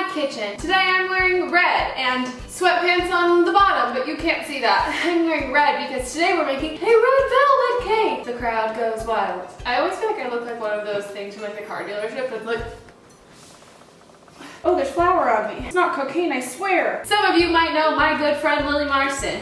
my kitchen. Today I'm wearing red and sweatpants on the bottom, but you can't see that. I'm wearing red because today we're making a red velvet cake. The crowd goes wild. I always feel like I look like one of those things from like the car dealership that's like, oh, there's flour on me. It's not cocaine, I swear. Some of you might know my good friend Lily Marston.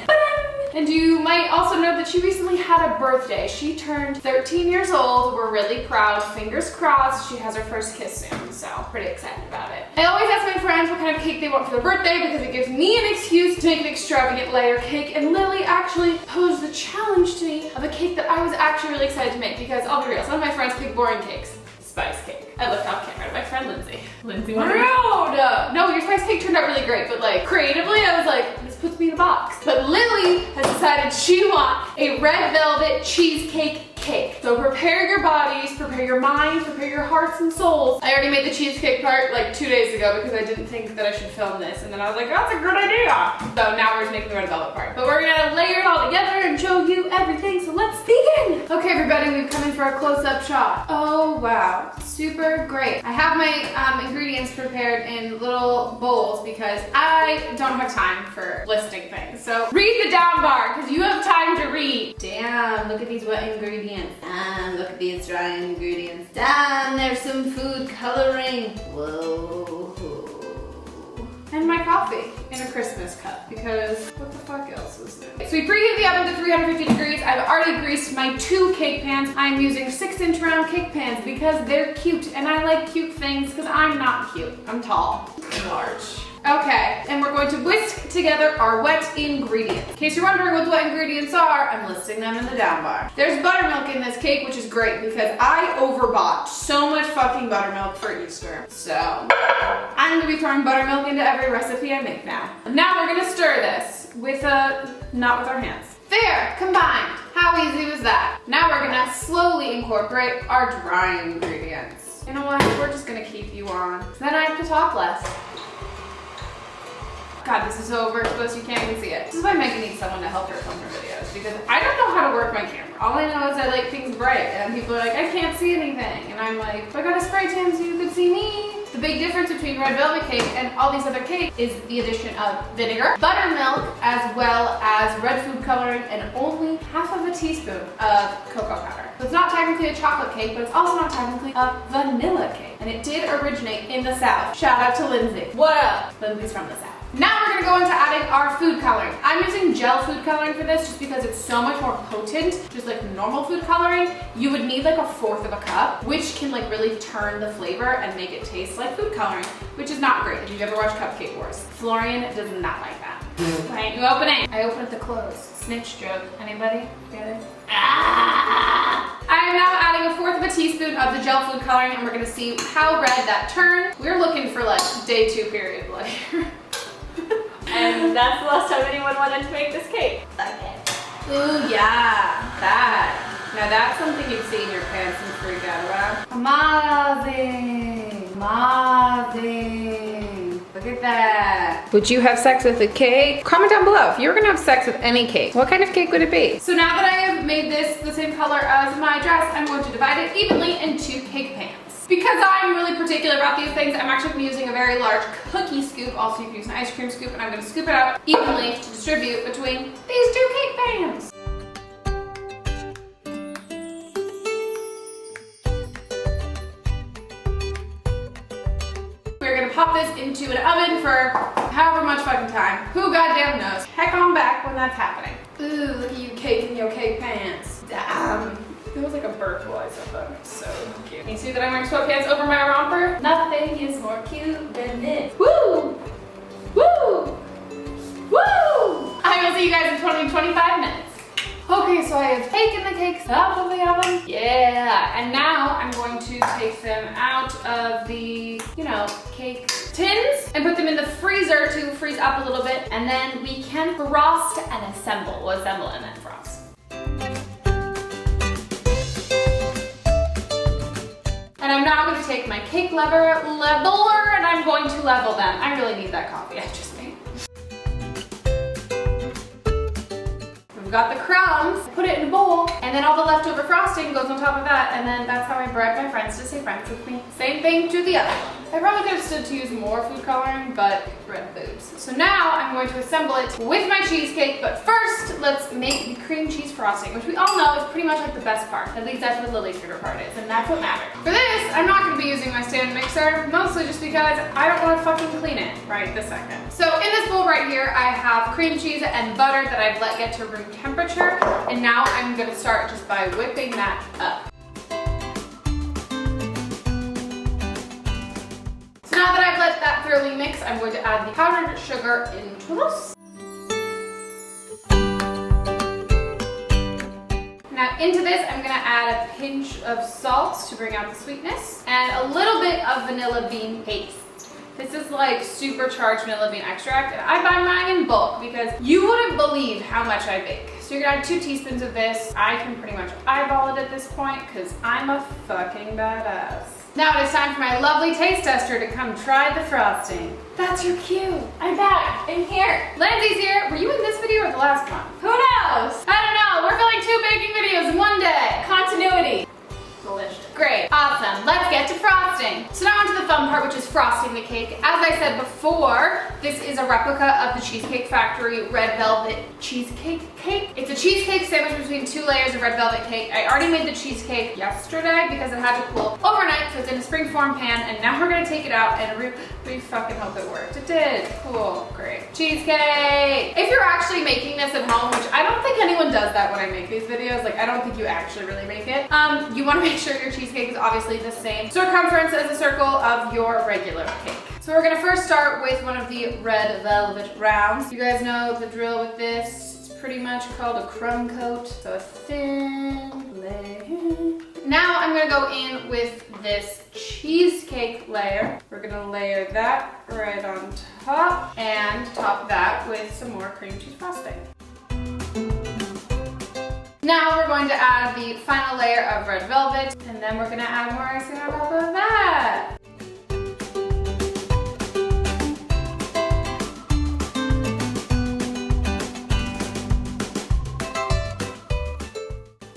And you might also know that she recently had a birthday. She turned 13 years old. We're really proud. Fingers crossed she has her first kiss soon, so pretty excited about it. I always ask my friends what kind of cake they want for their birthday because it gives me an excuse to make an extravagant layer cake, and Lily actually posed the challenge to me of a cake that I was actually really excited to make because I'll be real, some of my friends pick boring cakes. Spice cake. I looked off camera to my friend Lindsay. Lindsay wanted rude! No, your spice cake turned out really great, but like creatively I was like, this puts me in a box. But Lily has decided she wants a red velvet cheesecake cake. So prepare your bodies, prepare your minds, prepare your hearts and souls. I already made the cheesecake part like 2 days ago because I didn't think that I should film this, and then I was like, that's a good idea. So now we're just making the red velvet part. But we're gonna layer it all together and show you everything, so let's begin. Okay everybody, we've come in for a close-up shot. Oh wow, super great. I have my ingredients prepared in little bowls because I don't have time for listing things. So read the down bar because you have time to read. Damn, look at these wet ingredients. Damn, look at these dry ingredients. Damn, there's some food coloring. Whoa. And my coffee in a Christmas cup because what the fuck else is there? So we preheat the oven to 350 degrees. I've already greased my 2 cake pans. I'm using 6-inch round cake pans because they're cute and I like cute things because I'm not cute. I'm tall and large. Okay, and we're going to whisk together our wet ingredients. In case you're wondering what the wet ingredients are, I'm listing them in the down bar. There's buttermilk in this cake, which is great because I overbought so much fucking buttermilk for Easter. So I'm gonna be throwing buttermilk into every recipe I make now. Now we're gonna stir this with not with our hands. There, combined. How easy was that? Now we're gonna slowly incorporate our dry ingredients. You know what, we're just gonna keep you on. Then I have to talk less. God, this is so overexposed you can't even see it. This is why Meghan needs someone to help her film her videos because I don't know how to work my camera. All I know is I like things bright and people are like, I can't see anything. And I'm like, I got a spray tan so you could see me. The big difference between red velvet cake and all these other cakes is the addition of vinegar, buttermilk, as well as red food coloring and only half of a teaspoon of cocoa powder. So it's not technically a chocolate cake, but it's also not technically a vanilla cake. And it did originate in the South. Shout out to Lindsay. What up? Lindsay's from the South. Now we're gonna go into adding our food coloring. I'm using gel food coloring for this just because it's so much more potent, just like normal food coloring. You would need like 1/4 of a cup, which can like really turn the flavor and make it taste like food coloring, which is not great if you've ever watched Cupcake Wars. Florian does not like that. Why ain't you opening? I open at the close. Snitch joke. Anybody get it? Ah! I am now adding 1/4 of a teaspoon of the gel food coloring and we're gonna see how red that turned. We're looking for like day 2 period like. And that's the last time anyone wanted to make this cake. Okay. Ooh, yeah, that. Now that's something you'd see in your pants and freak out about. Amazing, amazing. Look at that. Would you have sex with a cake? Comment down below if you were gonna have sex with any cake. What kind of cake would it be? So now that I have made this the same color as my dress, I'm going to divide it evenly into cake pans. Because I'm really particular about these things, I'm actually using a very large cookie scoop. Also, you can use an ice cream scoop, and I'm gonna scoop it out evenly to distribute between these 2 cake pans. We're gonna pop this into an oven for however much fucking time. Who goddamn knows? Heck on back when that's happening. Ooh, look at you cake in your cake pants. Damn. It was like a burp while I said that. So cute. Can you see that I'm wearing sweatpants over my romper? Nothing is more cute than this. Woo! Woo! Woo! I will see you guys in 20-25 minutes. Okay, so I have taken the cakes out of the oven. Yeah, and now I'm going to take them out of the, cake tins and put them in the freezer to freeze up a little bit. And then we can frost and assemble. We'll assemble and then frost. And I'm now going to take my cake leveler and I'm going to level them. I really need that coffee I just made. We've got the crumbs, put it in a bowl, and then all the leftover frosting goes on top of that, and then that's how I bribe my friends to say friends with me. Same thing to the other one. I probably could have stood to use more food coloring, but red foods. So now I'm going to assemble it with my cheesecake, but first let's make the cream cheese frosting, which we all know is pretty much like the best part. At least that's what Lily's favorite part is, and that's what matters. For this, I'm not gonna be using my stand mixer, mostly just because I don't wanna fucking clean it right this second. So in this bowl right here, I have cream cheese and butter that I've let get to room temperature, and now I'm gonna start just by whipping that up. So now that I've let that thoroughly mix, I'm going to add the powdered sugar into this. Now into this, I'm gonna add a pinch of salt to bring out the sweetness and a little bit of vanilla bean paste. This is like supercharged vanilla bean extract, and I buy mine in bulk because you wouldn't believe how much I bake. So you're gonna add 2 teaspoons of this. I can pretty much eyeball it at this point because I'm a fucking badass. Now it is time for my lovely taste tester to come try the frosting. That's your cue. I'm back. I'm here. Lindsay's here. Were you in this video or the last one? Who knows? I don't know. We're filming 2 baking videos in one day. Continuity. Delicious. Great, awesome. Let's get to frosting. So now onto the fun part, which is frosting the cake. As I said before, this is a replica of the Cheesecake Factory Red Velvet Cheesecake Cake. It's a cheesecake sandwich between 2 layers of red velvet cake. I already made the cheesecake yesterday because it had to cool overnight, so it's in a springform pan, and now we're gonna take it out and we fucking hope it worked. It did. Cool, great. Cheesecake! If you're actually making this at home, which I don't think anyone does that when I make these videos, like I don't think you actually really make it, you wanna make sure your cheesecake is obviously the same circumference as the circle of your regular cake. So we're gonna first start with one of the red velvet rounds. You guys know the drill with this. It's pretty much called a crumb coat. So a thin layer. Now I'm gonna go in with this cheesecake layer. We're gonna layer that right on top and top that with some more cream cheese frosting. Now we're going to add the final layer of red velvet, and then we're gonna add more icing on top of that.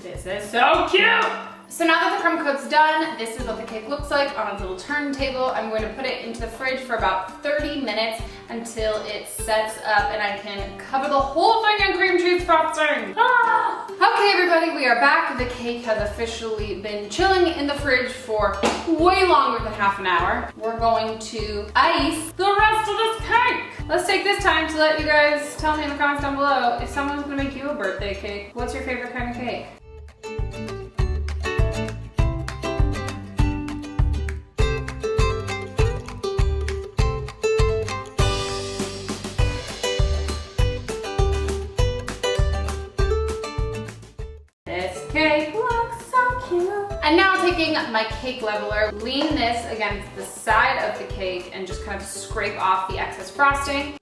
This is so cute! So now that the crumb coat's done, this is what the cake looks like on a little turntable. I'm going to put it into the fridge for about 30 minutes until it sets up and I can cover the whole thing in cream cheese frosting. Ah! Okay everybody, we are back. The cake has officially been chilling in the fridge for way longer than half an hour. We're going to ice the rest of this cake. Let's take this time to let you guys tell me in the comments down below if someone's gonna make you a birthday cake. What's your favorite kind of cake? Cake looks so cute. And now taking my cake leveler, lean this against the side of the cake and just kind of scrape off the excess frosting.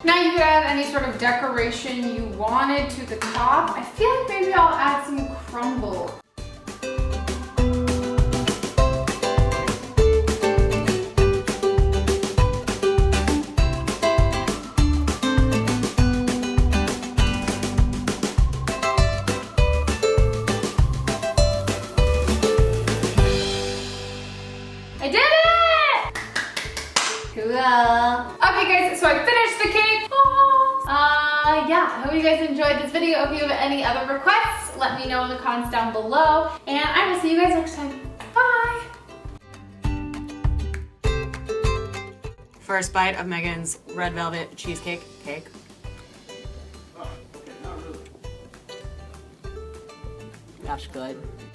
Now you could add any sort of decoration you wanted to the top. I feel like maybe I'll add some crumble. Okay guys, so I finished the cake. Yeah, I hope you guys enjoyed this video. If you have any other requests, let me know in the comments down below. And I will see you guys next time. Bye! First bite of Meghan's red velvet cheesecake cake. That's good.